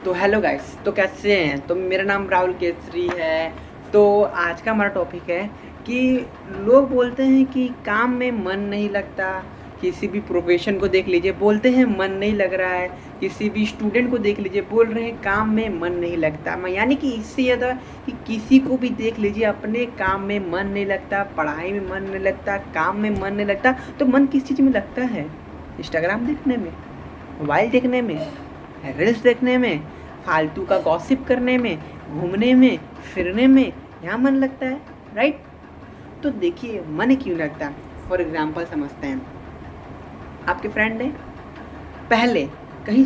तो hello guys, तो कैसे हैं? तो मेरा नाम राहुल केसरी है। तो आज का हमारा टॉपिक है कि लोग बोलते हैं कि काम में मन नहीं लगता। किसी भी प्रोफेशन को देख लीजिए, बोलते हैं मन नहीं लग रहा है। किसी भी स्टूडेंट को देख लीजिए, बोल रहे हैं काम में मन नहीं लगता। मैं यानी कि इससे ज़्यादा कि किसी को भी देख लीजिए, अपने काम में मन नहीं लगता, पढ़ाई में मन नहीं लगता, काम में मन नहीं लगता। तो मन किस चीज़ में लगता है? इंस्टाग्राम देखने में, मोबाइल देखने में, रील्स देखने में, फालतू का गॉसिप करने में, घूमने में, फिरने में, यहाँ मन लगता है, राइट? तो देखिए मन क्यों लगता है। फॉर एग्जाम्पल समझते हैं, आपके फ्रेंड है, पहले कहीं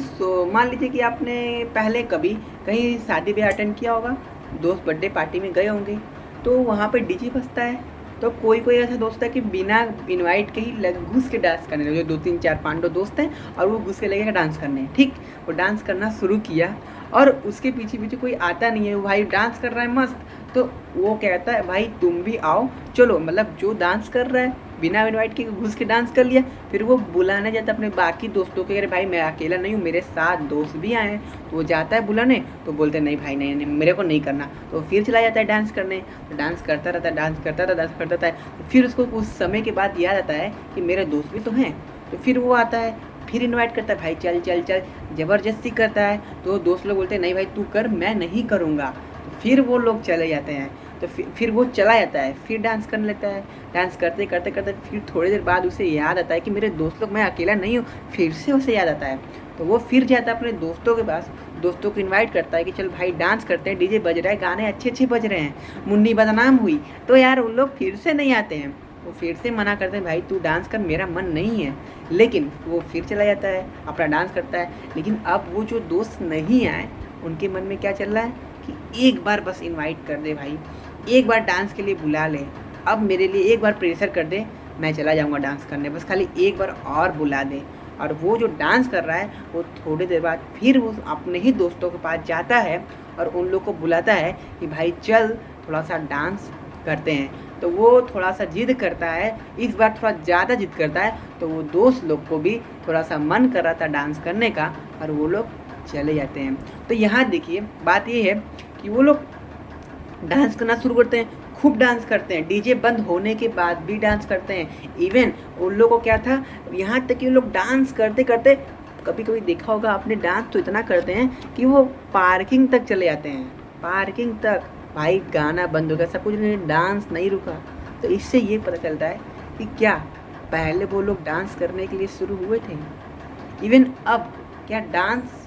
मान लीजिए कि आपने पहले कभी कहीं शादी ब्याह अटेंड किया होगा, दोस्त बर्थडे पार्टी में गए होंगे, तो वहाँ पे डीजे बजता है। तो कोई कोई ऐसा दोस्त है कि बिना इनवाइट के ही घुस के डांस करने लगे। जो 2 3 4 5 दोस्त हैं और वो घुस के लगे डांस करने, ठीक। वो डांस करना शुरू किया और उसके पीछे पीछे कोई आता नहीं है, वो भाई डांस कर रहा है मस्त। तो वो कहता है भाई तुम भी आओ, चलो। मतलब जो डांस कर रहा है बिना इनवाइट के घुस के डांस कर लिया। फिर वो बुलाने जाता है अपने बाकी दोस्तों के, अरे भाई मैं अकेला नहीं हूँ, मेरे साथ दोस्त भी आए हैं। तो वो जाता है बुलाने, तो बोलते हैं नहीं भाई नहीं नहीं मेरे को नहीं करना। तो फिर चला जाता है डांस करने। तो डांस करता रहता है, डांस करता रहता है, डांस करता रहता है। तो फिर उसको कुछ समय के बाद याद आता है कि मेरे दोस्त भी तो हैं। तो फिर वो आता है, फिर इनवाइट करता है, भाई चल चल चल, ज़बरदस्ती करता है। तो दोस्त लोग बोलते हैं नहीं भाई तू कर, मैं नहीं करूँगा। तो फिर वो लोग चले जाते हैं। तो फिर वो चला जाता है, फिर डांस करने लगता है। डांस करते करते करते फिर थोड़ी देर बाद उसे याद आता है कि मेरे दोस्त लोग, मैं अकेला नहीं हूँ। फिर से उसे याद आता है, तो वो फिर जाता है अपने दोस्तों के पास, दोस्तों को इनवाइट करता है कि चल भाई डांस करते हैं, डीजे बज रहा है, गाने अच्छे अच्छे बज रहे हैं, मुन्नी बदनाम हुई। तो यार उन लोग फिर से नहीं आते हैं। वो फिर से मना करते हैं भाई तू डांस कर, मेरा मन नहीं है। लेकिन वो फिर चला जाता है, अपना डांस करता है। लेकिन अब वो जो दोस्त नहीं आए, उनके मन में क्या चल रहा है कि एक बार बस इनवाइट कर दे भाई, एक बार डांस के लिए बुला ले, अब मेरे लिए एक बार प्रेशर कर दे, मैं चला जाऊंगा डांस करने, बस खाली एक बार और बुला दे। और वो जो डांस कर रहा है वो थोड़ी देर बाद फिर वो अपने ही दोस्तों के पास जाता है और उन लोग को बुलाता है कि भाई चल थोड़ा सा डांस करते हैं। तो वो थोड़ा सा जिद करता है, इस बार थोड़ा ज़्यादा जिद करता है। तो वो दोस्त लोग को भी थोड़ा सा मन कर रहा था डांस करने का, और वो लोग चले जाते हैं। तो यहाँ देखिए बात ये है कि वो लोग डांस करना शुरू करते हैं, खूब डांस करते हैं, डीजे बंद होने के बाद भी डांस करते हैं। इवन उन लोगों को क्या था, यहाँ तक कि लोग डांस करते करते, कभी कभी देखा होगा आपने, डांस तो इतना करते हैं कि वो पार्किंग तक चले जाते हैं। पार्किंग तक भाई गाना बंद हो गया, सब कुछ नहीं, डांस नहीं रुका। तो इससे ये पता चलता है कि क्या पहले वो लोग डांस करने के लिए शुरू हुए थे, इवन अब क्या डांस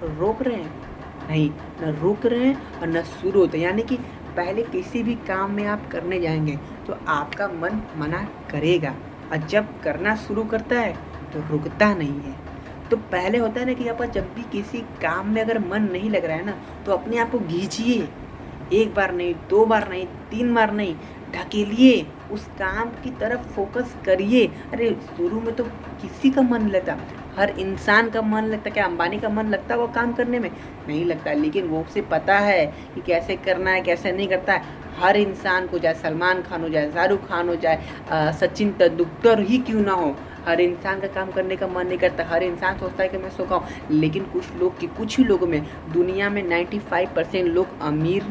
रोक रहे हैं? नहीं, न रुक रहे हैं और न शुरू होते। यानी कि पहले किसी भी काम में आप करने जाएंगे तो आपका मन मना करेगा, और जब करना शुरू करता है तो रुकता नहीं है। तो पहले होता है ना कि आप जब भी किसी काम में अगर मन नहीं लग रहा है ना, तो अपने आप को खींचिए, एक बार नहीं, 2 बार नहीं, 3 बार नहीं, ढकेलिए, उस काम की तरफ फोकस करिए। अरे शुरू में तो किसी का मन लगता, हर इंसान का मन लगता, क्या अंबानी का मन लगता है वो काम करने में? नहीं लगता। लेकिन वो उसे पता है कि कैसे करना है, कैसे नहीं करता है। हर इंसान को, चाहे सलमान खान हो, चाहे शाहरुख खान हो, चाहे सचिन तेंदुलकर ही क्यों ना हो, हर इंसान का काम करने का मन नहीं करता। हर इंसान सोचता है कि मैं सो खाऊं। लेकिन कुछ ही लोगों में, दुनिया में 95% लोग अमीर,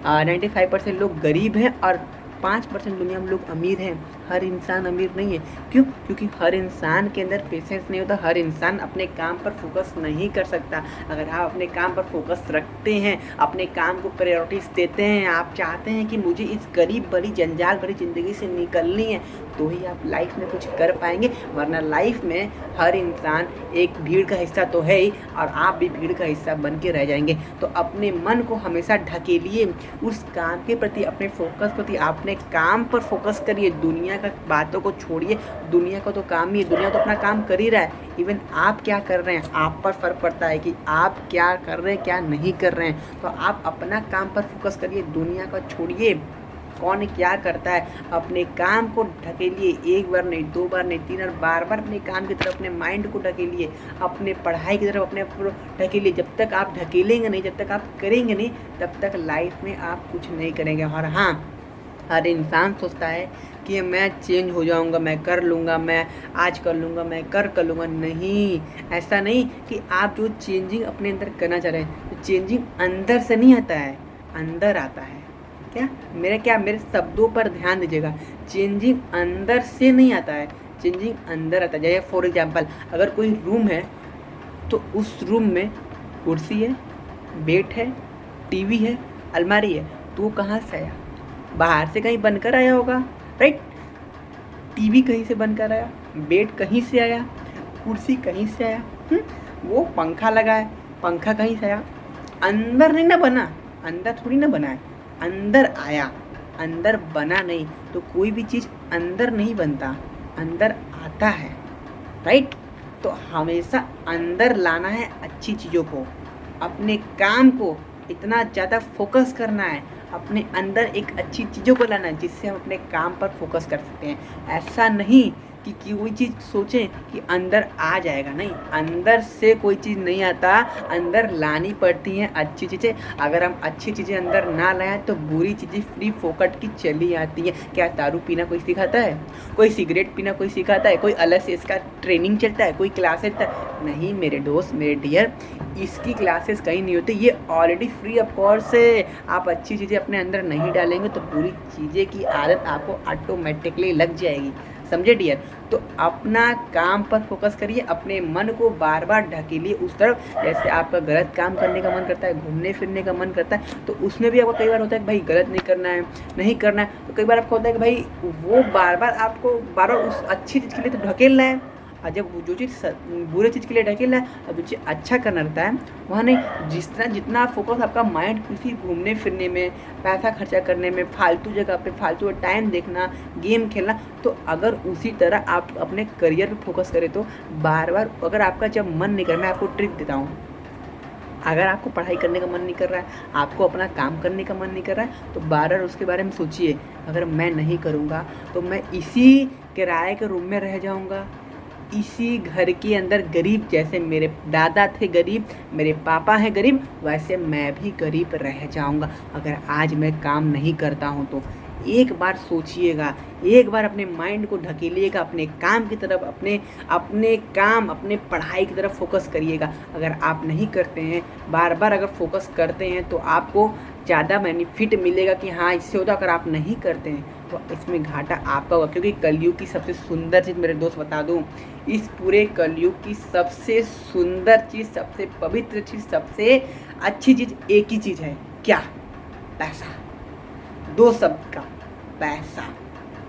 95% लोग गरीब हैं और 5% दुनिया में लोग अमीर हैं। हर इंसान अमीर नहीं है। क्यों? क्योंकि हर इंसान के अंदर पेशेंस नहीं होता, हर इंसान अपने काम पर फोकस नहीं कर सकता। अगर आप अपने काम पर फोकस रखते हैं, अपने काम को प्रायोरिटीज देते हैं, आप चाहते हैं कि मुझे इस गरीब भरी जंजाल भरी ज़िंदगी से निकलनी है, तो ही आप लाइफ में कुछ कर पाएंगे। वरना लाइफ में हर इंसान एक भीड़ का हिस्सा तो है ही, और आप भी भीड़ का हिस्सा बन के रह जाएंगे। तो अपने मन को हमेशा ढकेलिए, उस काम के प्रति, अपने फोकस प्रति, अपने काम पर फोकस करिए। दुनिया का बातों को छोड़िए, दुनिया का तो काम ही, दुनिया तो अपना काम कर ही रहा है। इवन आप क्या कर रहे हैं, आप पर फर्क पड़ता है कि आप क्या कर रहे हैं, क्या नहीं कर रहे हैं। तो आप अपना काम पर फोकस करिए, दुनिया का छोड़िए, कौन क्या करता है, अपने काम को ढकेलिए। एक बार नहीं, 2 बार नहीं, 3 बार, बार बार अपने काम की तरफ, अपने माइंड को ढकेलिए, अपने पढ़ाई की तरफ अपने ढकेलिए। जब तक आप ढकेलेंगे नहीं, जब तक आप करेंगे नहीं, तब तक लाइफ में आप कुछ नहीं करेंगे। और हाँ, हर इंसान सोचता है कि मैं चेंज हो जाऊंगा, मैं कर लूँगा, मैं आज कर लूँगा, मैं कर लूँगा। नहीं, ऐसा नहीं कि आप जो चेंजिंग अपने अंदर करना चाह रहे हैं, तो चेंजिंग अंदर से नहीं आता है, अंदर आता है। मेरे शब्दों पर ध्यान दीजिएगा। चेंजिंग अंदर से नहीं आता है, चेंजिंग अंदर आता है। जैसे फॉर एग्जांपल, अगर कोई रूम है तो उस रूम में कुर्सी है, बेड है, टीवी है, अलमारी है, तो वो कहाँ से आया? बाहर से कहीं बनकर आया होगा, राइट? टीवी कहीं से बनकर आया, बेड कहीं से आया, कुर्सी कहीं से आया, वो पंखा लगा है, पंखा कहीं से आया। अंदर नहीं ना बना, अंदर थोड़ी ना बना है, अंदर आया, अंदर बना नहीं। तो कोई भी चीज़ अंदर नहीं बनता, अंदर आता है, राइट? तो हमेशा अंदर लाना है अच्छी चीज़ों को, अपने काम को इतना ज़्यादा फोकस करना है, अपने अंदर एक अच्छी चीज़ों को लाना है जिससे हम अपने काम पर फोकस कर सकते हैं। ऐसा नहीं कि कोई चीज़ सोचें कि अंदर आ जाएगा, नहीं, अंदर से कोई चीज़ नहीं आता, अंदर लानी पड़ती हैं अच्छी चीज़ें। अगर हम अच्छी चीज़ें अंदर ना लाएं तो बुरी चीज़ें फ्री फोकट की चली आती हैं। क्या दारू पीना कोई सिखाता है? कोई सिगरेट पीना कोई सिखाता है? कोई अलग से इसका ट्रेनिंग चलता है? कोई क्लासेस चलता है? नहीं मेरे दोस्त, मेरे डियर, इसकी क्लासेस कहीं नहीं होती, ये ऑलरेडी फ्री ऑफ कॉस्ट है। आप अच्छी चीज़ें अपने अंदर नहीं डालेंगे तो बुरी चीज़ें की आदत आपको ऑटोमेटिकली लग जाएगी, समझे डियर? तो अपना काम पर फोकस करिए, अपने मन को बार बार ढकेलिए उस तरफ। जैसे आपका गलत काम करने का मन करता है, घूमने फिरने का मन करता है, तो उसमें भी आपको कई बार होता है कि भाई गलत नहीं करना है, नहीं करना है। तो कई बार आपको होता है कि भाई वो बार बार आपको बार बार उस अच्छी चीज़ के लिए तो ढकेलना है, और जब जो चीज़ बुरे चीज़ के लिए ढकेलना है और जो चीज़ अच्छा करना रहता है वहाँ नहीं। जितना फोकस आपका माइंड किसी घूमने फिरने में, पैसा खर्चा करने में, फालतू जगह पे फालतू टाइम देखना, गेम खेलना, तो अगर उसी तरह आप अपने करियर पे फोकस करें तो बार बार, अगर आपका जब मन नहीं कर, मैं आपको ट्रिक देता हूँ, अगर आपको पढ़ाई करने का मन नहीं कर रहा है, आपको अपना काम करने का मन नहीं कर रहा है, तो बार बार उसके बारे में सोचिए, अगर मैं नहीं करूँगा तो मैं इसी किराए के रूम में रह जाऊँगा, इसी घर के अंदर गरीब, जैसे मेरे दादा थे गरीब, मेरे पापा हैं गरीब, वैसे मैं भी गरीब रह जाऊंगा अगर आज मैं काम नहीं करता हूं तो। एक बार सोचिएगा, एक बार अपने माइंड को ढकेलिएगा अपने काम की तरफ, अपने काम, अपने पढ़ाई की तरफ फोकस करिएगा। अगर आप नहीं करते हैं, बार बार अगर फोकस करते हैं तो आपको ज़्यादा बेनिफिट मिलेगा कि हाँ इससे होता। अगर आप नहीं करते हैं तो इसमें घाटा आपका होगा, क्योंकि कलयुग की सबसे सुंदर चीज़ मेरे दोस्त बता दूं, इस पूरे कलयुग की सबसे सुंदर चीज़, सबसे पवित्र चीज़, सबसे अच्छी चीज़ एक ही चीज़ है, क्या? पैसा। दो शब्द का पैसा।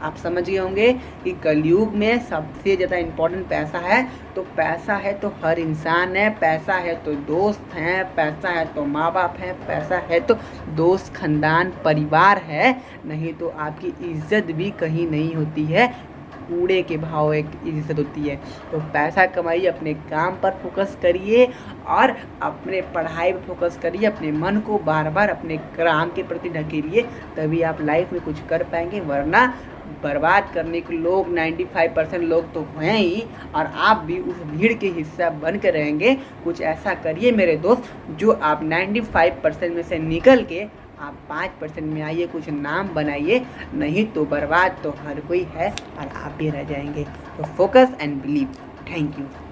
आप समझ गए होंगे कि कलयुग में सबसे ज़्यादा इम्पोर्टेंट पैसा है। तो पैसा है तो हर इंसान है, पैसा है तो दोस्त हैं, पैसा है तो माँ बाप हैं, पैसा है तो दोस्त, खानदान, परिवार है, नहीं तो आपकी इज्जत भी कहीं नहीं होती है, कूड़े के भाव एक इज्जत होती है। तो पैसा कमाइए, अपने काम पर फोकस करिए और अपने पढ़ाई पर फोकस करिए, अपने मन को बार बार अपने काम के प्रति ढकेलिए, तभी आप लाइफ में कुछ कर पाएंगे। वरना बर्बाद करने के लोग 95% लोग तो हैं ही, और आप भी उस भीड़ के हिस्सा बन कर रहेंगे। कुछ ऐसा करिए मेरे दोस्त जो आप 95% में से निकल के आप 5% में आइए, कुछ नाम बनाइए, नहीं तो बर्बाद तो हर कोई है और आप भी रह जाएंगे। तो focus and believe. Thank you.